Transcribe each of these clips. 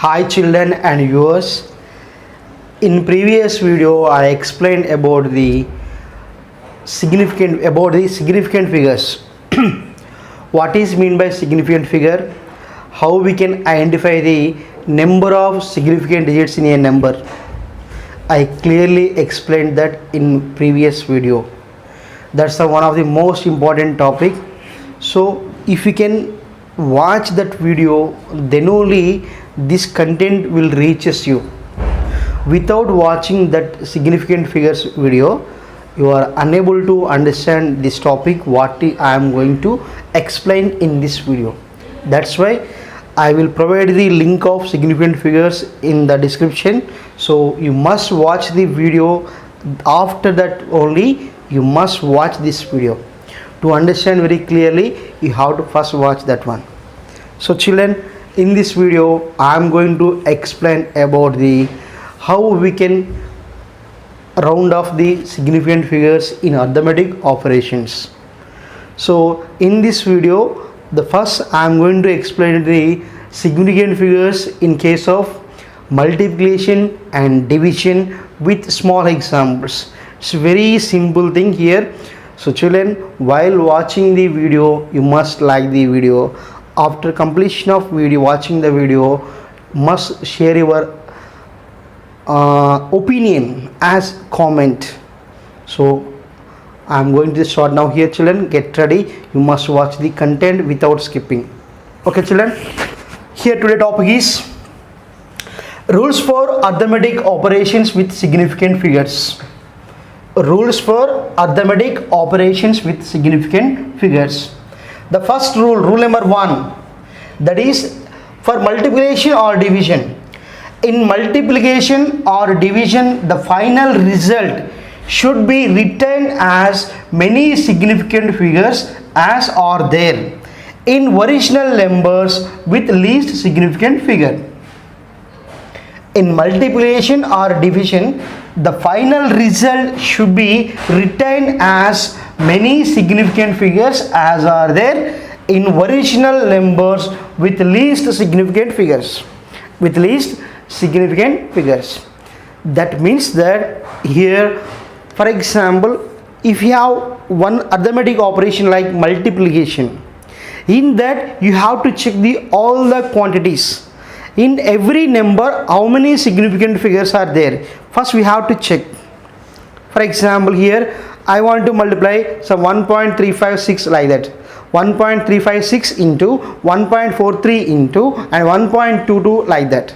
Hi children and viewers. In previous video I explained about the significant figures. What is mean by significant figure? How we can identify the number of significant digits in a number. I clearly explained that in previous video. That's one of the most important topic. So if you can watch that video, then only this content will reaches you. Without watching that significant figures video, you are unable to understand this topic what I am going to explain in this video. That's why I will provide the link of significant figures in the description. So you must watch the video. After that only you must watch this video. To understand very clearly, you have to first watch that one. So children, in this video I am going to explain about the how we can round off the significant figures in arithmetic operations. So in this video, the first I am going to explain the significant figures in case of multiplication and division with small examples. It's a very simple thing here. So children, while watching the video, you must like the video. After completion of video, watching the video, must share your opinion as comment. So I am going to start now here children. Get ready. You must watch the content without skipping. Okay children, here today topic is rules for arithmetic operations with significant figures. Rules for arithmetic operations with significant figures. The first rule number 1, that is for multiplication or division. In multiplication or division, the final result should be written as many significant figures as are there in original numbers with least significant figure. In multiplication or division, the final result should be written as many significant figures as are there in original numbers with least significant figures. With least significant figures. That means that here, for example, if you have one arithmetic operation like multiplication, in that you have to check all the quantities. In every number, how many significant figures are there? First we have to check. For example, here I want to multiply some 1.356 like that. 1.356 into 1.43 into and 1.22 like that.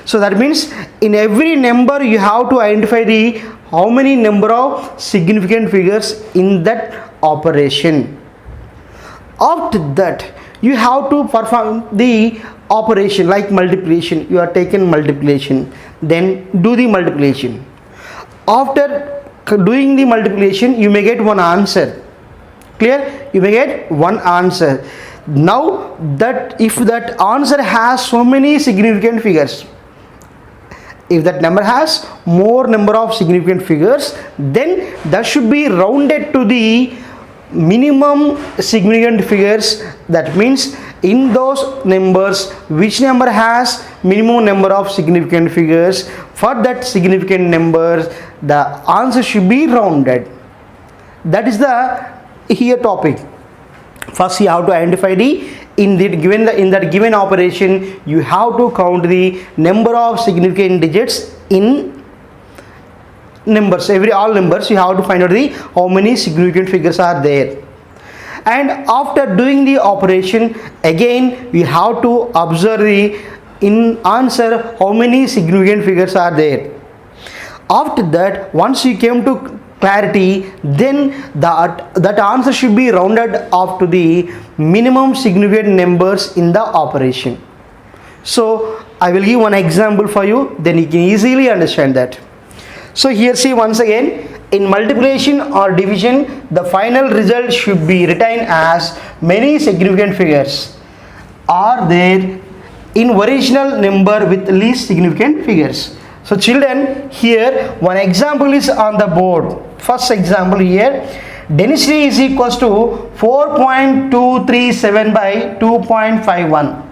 So that means in every number you have to identify the how many number of significant figures in that operation. After that you have to perform the operation like multiplication. You are taken multiplication, then do the multiplication. After doing the multiplication, you may get one answer. Clear? You may get one answer. Now that if that answer has so many significant figures, if that number has more number of significant figures, then that should be rounded to the minimum significant figures. That means in those numbers, which number has minimum number of significant figures, for that significant numbers the answer should be rounded. That is the here topic. First you have to identify the in that given operation you have to count the number of significant digits in numbers. All numbers you have to find out the how many significant figures are there. And after doing the operation, again we have to observe the in answer how many significant figures are there. After that, once you came to clarity, then that answer should be rounded up to the minimum significant numbers in the operation. So I will give one example for you, then you can easily understand that. So here see once again, in multiplication or division, the final result should be written as many significant figures are there in original number with least significant figures. So children, here one example is on the board. First example here, density is equals to 4.237 by 2.51.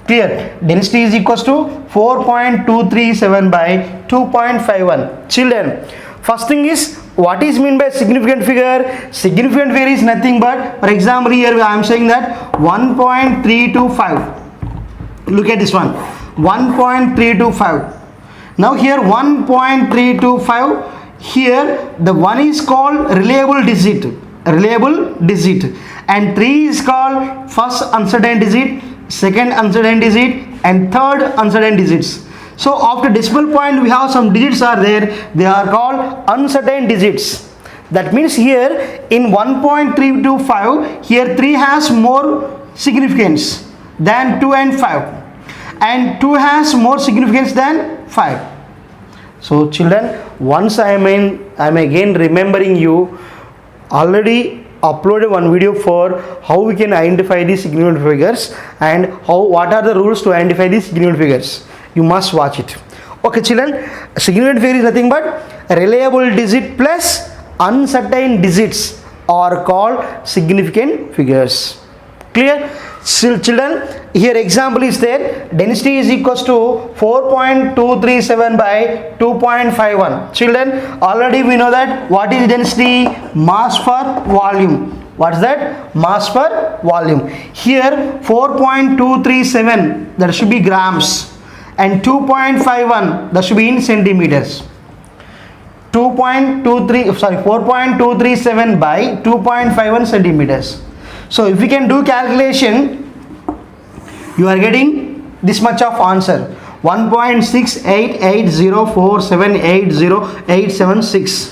Clear? Density is equals to 4.237 by 2.51. Children, first thing is, what is mean by significant figure? Significant figure is nothing but, for example, here I am saying that 1.325. Look at this one, 1.325. Now here 1.325, here the 1 is called reliable digit, and 3 is called first uncertain digit, second uncertain digit, and third uncertain digits. So after decimal point we have some digits are there, they are called uncertain digits. That means here in 1.325, here 3 has more significance than 2 and 5, and 2 has more significance than 5. So children, once I am again remembering you, already uploaded one video for how we can identify these significant figures and what are the rules to identify these significant figures. You must watch it. Okay children, significant figure is nothing but reliable digit plus uncertain digits are called significant figures. Clear? Children, here example is there, density is equals to 4.237 by 2.51. Children, already we know that what is density? Mass per volume. What's that? Mass per volume. Here 4.237, that should be grams, and 2.51, that should be in centimeters. 4.237 by 2.51 centimeters. So if we can do calculation, you are getting this much of answer, 1.68804780876.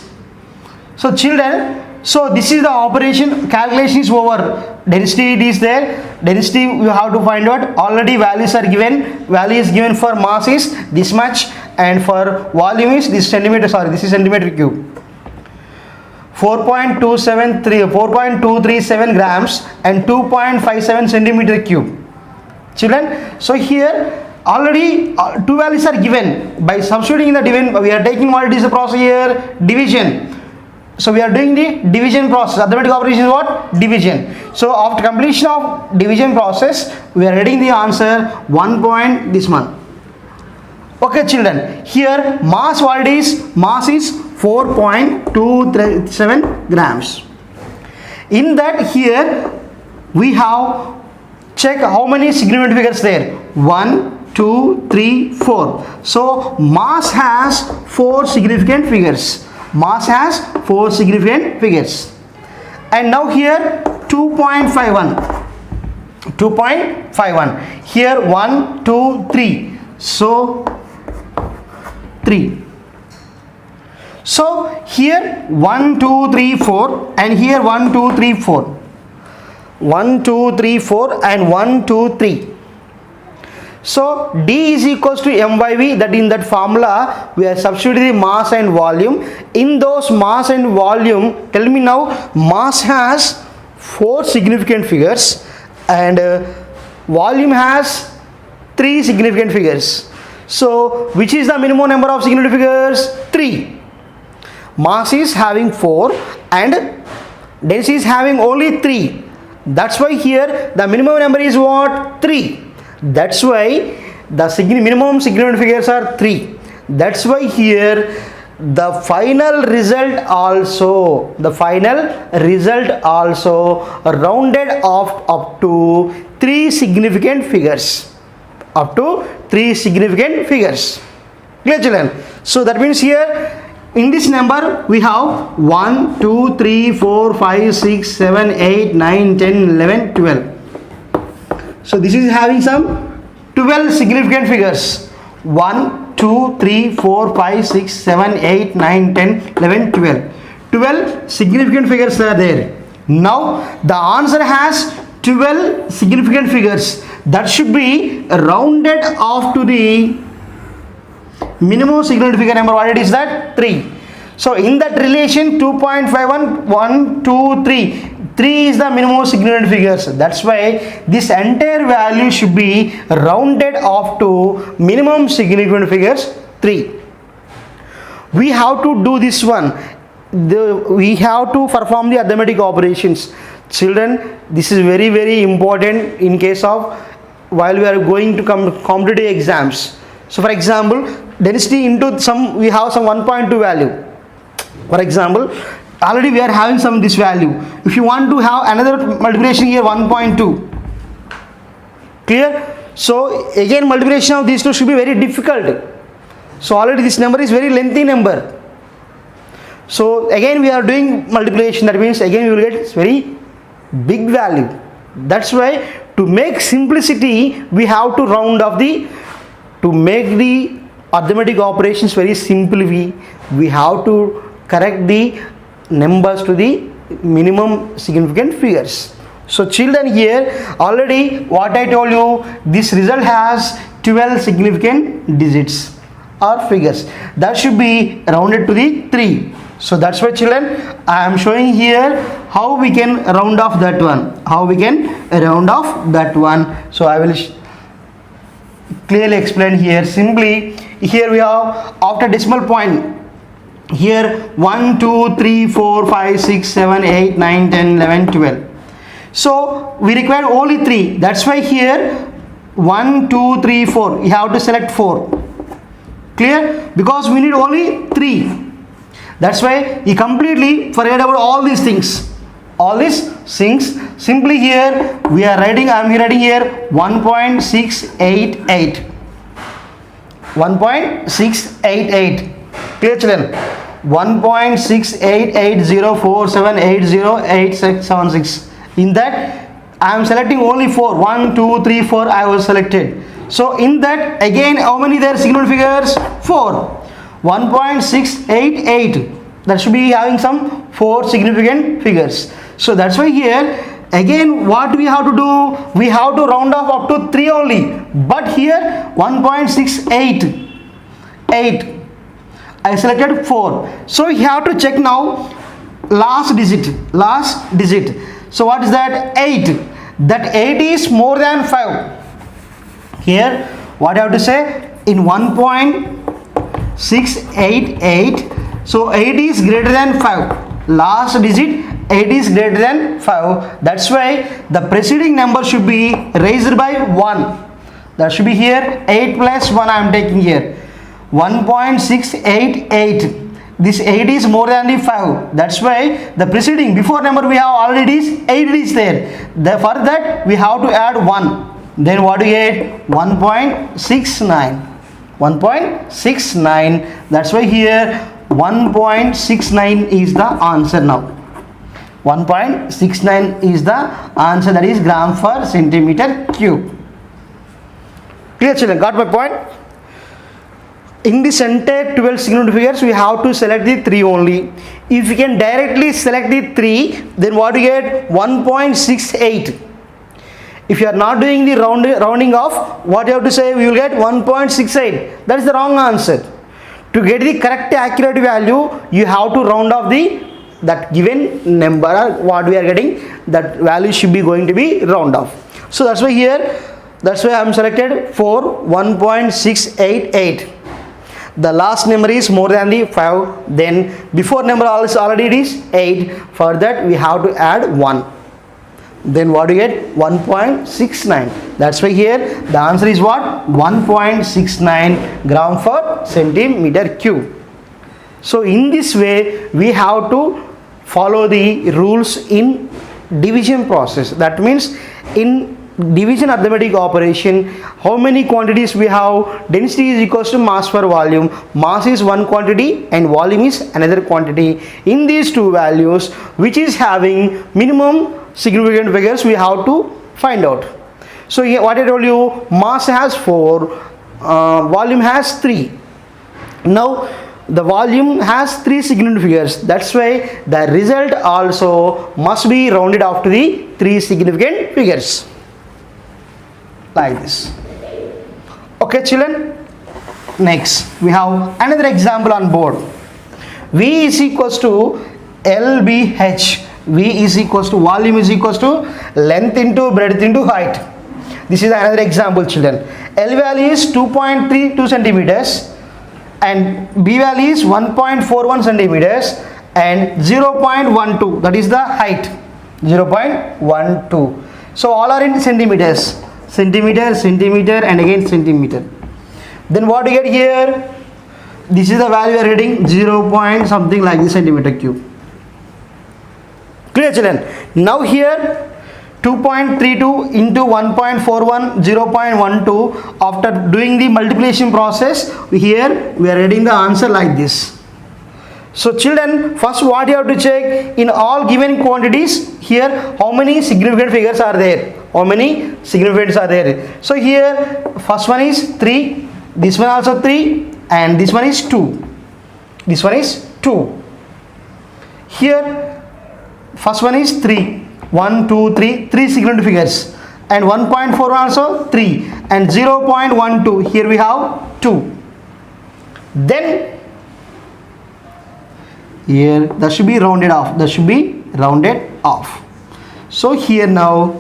So children, so this is the operation, calculation is over. Density is there, density you have to find out, already values are given, value is given for mass is this much, and for volume is this this is centimeter cube. 4.237 grams and 2.57 centimeter cube. Children, so here already two values are given. By substituting in the division, we are taking what is the process here? Division. So we are doing the division process. Arithmetic operation is what? Division. So after completion of division process, we are getting the answer 1. Okay children, here mass what is? Mass is 4.237 grams. In that, here we have check how many significant figures there. 1, 2, 3, 4. So mass has 4 significant figures. Mass has 4 significant figures. And now here 2.51. 2.51. Here 1, 2, 3. So 3. So here 1, 2, 3, 4, and here 1, 2, 3, 4. 1, 2, 3, 4 and 1, 2, 3. So D is equals to M by V, that in that formula we are substituting the mass and volume. In those mass and volume, tell me now, mass has 4 significant figures and volume has 3 significant figures. So which is the minimum number of significant figures? 3. Mass is having 4 and density is having only 3. That's why here the minimum number is what? 3. That's why the minimum significant figures are 3. That's why here the final result also rounded off up to 3 significant figures. Up to 3 significant figures. Clear children? So that means here in this number we have 1, 2, 3, 4, 5, 6, 7, 8, 9, 10, 11, 12. So this is having some 12 significant figures. 1, 2, 3, 4, 5, 6, 7, 8, 9, 10, 11, 12. 12 significant figures are there. Now the answer has 12 significant figures. That should be rounded off to the minimum significant figure number. What it is that? 3. So in that relation 2.51, 1, 2, 3. 3 is the minimum significant figures. That's why this entire value should be rounded off to minimum significant figures 3. We have to do this one. We have to perform the arithmetic operations. Children, this is very important in case of while we are going to competitive exams. So for example, density into some, we have some 1.2 value. For example, already we are having some this value. If you want to have another multiplication here, 1.2. Clear? So again multiplication of these two should be very difficult. So already this number is very lengthy number. So again we are doing multiplication, that means again we will get very big value. That's why to make simplicity we have to round off to make the arithmetic operations very simple, we have to correct the numbers to the minimum significant figures. So children, here already what I told you, this result has 12 significant digits or figures that should be rounded to the 3. So that's why children, I am showing here how we can round off that one, So I will clearly explain here. Simply here we have after decimal point, here 1 2 3 4 5 6 7 8 9 10 11 12. So we require only 3. That's why here 1 2 3 4, you have to select 4. Clear? Because we need only 3. That's why you completely forget about all these things. Simply here we are writing, I am writing here 1.688. 1.688. Clear children? 1.688047808676. In that I am selecting only 4. 1 2 3 4 I was selected. So in that again how many there significant figures? 4. 1.688, that should be having some 4 significant figures. So that's why here again what we have to do, we have to round off up to 3 only, but here 1.688 I selected 4. So you have to check now last digit. So what is that? 8. That 8 is more than 5. Here what I have to say, in 1.688, so 8 is greater than 5. Last digit 8 is greater than 5. That's why the preceding number should be raised by 1. That should be here 8 plus 1 I am taking here. 1.688. This 8 is more than the 5. That's why the preceding before number we have already is 8 is there. For that we have to add 1. Then what do you get? 1.69. 1.69. That's why here 1.69 is the answer now. 1.69 is the answer, that is gram per centimeter cube. Clear children? Got my point? In this entire 12 significant figures we have to select the 3 only. If you can directly select the 3, then what do you get? 1.68. If you are not doing the rounding off, what you have to say, we will get 1.68. That is the wrong answer. To get the correct accurate value, you have to round off that given number, what we are getting, that value should be going to be round off. So that's why here, that's why I am selected for 1.688. The last number is more than the 5, then before number already it is 8. For that we have to add 1. Then what do you get? 1.69. That's why here the answer is what? 1.69 gram per centimeter cube. So in this way we have to follow the rules in division process. That means in division arithmetic operation, how many quantities we have? Density is equals to mass per volume. Mass is one quantity and volume is another quantity. In these two values, which is having minimum significant figures, we have to find out. So here what I told you, mass has 4, volume has 3. Now the volume has 3 significant figures. That's why the result also must be rounded off to the 3 significant figures. Like this. Okay children, next we have another example on board. V is equals to LBH. V is equals to volume is equals to length into breadth into height. This is another example children. L value is 2.32 centimeters and B value is 1.41 centimeters and 0.12, that is the height, 0.12. So all are in centimeters. centimeter, centimeter, and again centimeter. Then what you get here? This is the value we are getting 0 point something like this centimeter cube. Clear, children? Now here 2.32 into 1.41, 0.12. After doing the multiplication process, here we are getting the answer like this. So children, first what you have to check, in all given quantities, here how many significant figures are there? How many significants are there? So here first one is 3, this one also 3, and this one is 2. This one is 2. Here first one is 3. 1, 2, 3, 3 significant figures, and 1.4 also 3, and 0.12, here we have 2. Then here that should be rounded off, that should be rounded off. So here now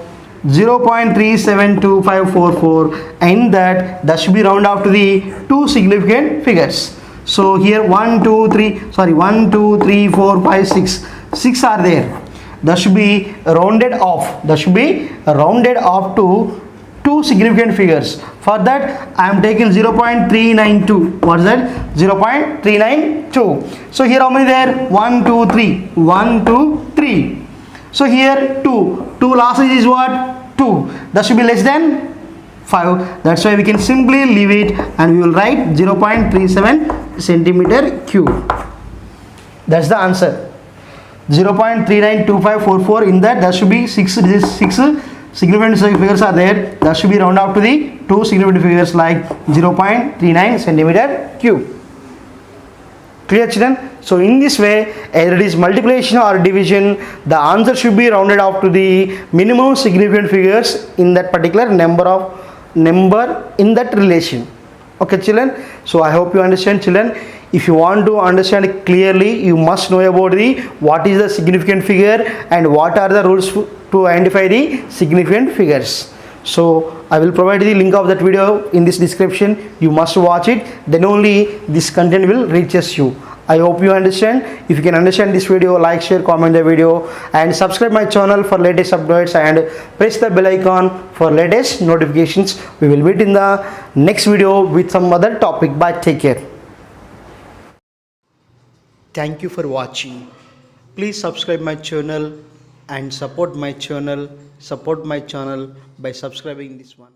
0.372544, and that should be rounded off to the 2 significant figures. So here 1, 2, 3, 4, 5, 6, 6 are there. That should be rounded off. That should be rounded off to 2 significant figures. For that, I am taking 0.392. What is that? 0.392. So here how many there? 1, 2, 3. 1, 2, 3. So here 2. 2 losses is what? 2. That should be less than 5. That's why we can simply leave it and we will write 0.37 centimeter cube. That's the answer. 0.392544. In that, there should be 6 significant figures are there. That should be round up to the 2 significant figures like 0.39 centimeter cube. Clear, children? So in this way, either it is multiplication or division, the answer should be rounded off to the minimum significant figures in that particular number in that relation. Okay, children? So I hope you understand, children. If you want to understand it clearly, you must know about what is the significant figure and what are the rules to identify the significant figures. So I will provide the link of that video in this description. You must watch it, then only this content will reaches you. I hope you understand. If you can understand this video, like, share, comment the video, and subscribe my channel for latest updates, and press the bell icon for latest notifications. We will meet in the next video with some other topic. Bye, take care. Thank you for watching. Please subscribe my channel and support my channel by subscribing this one.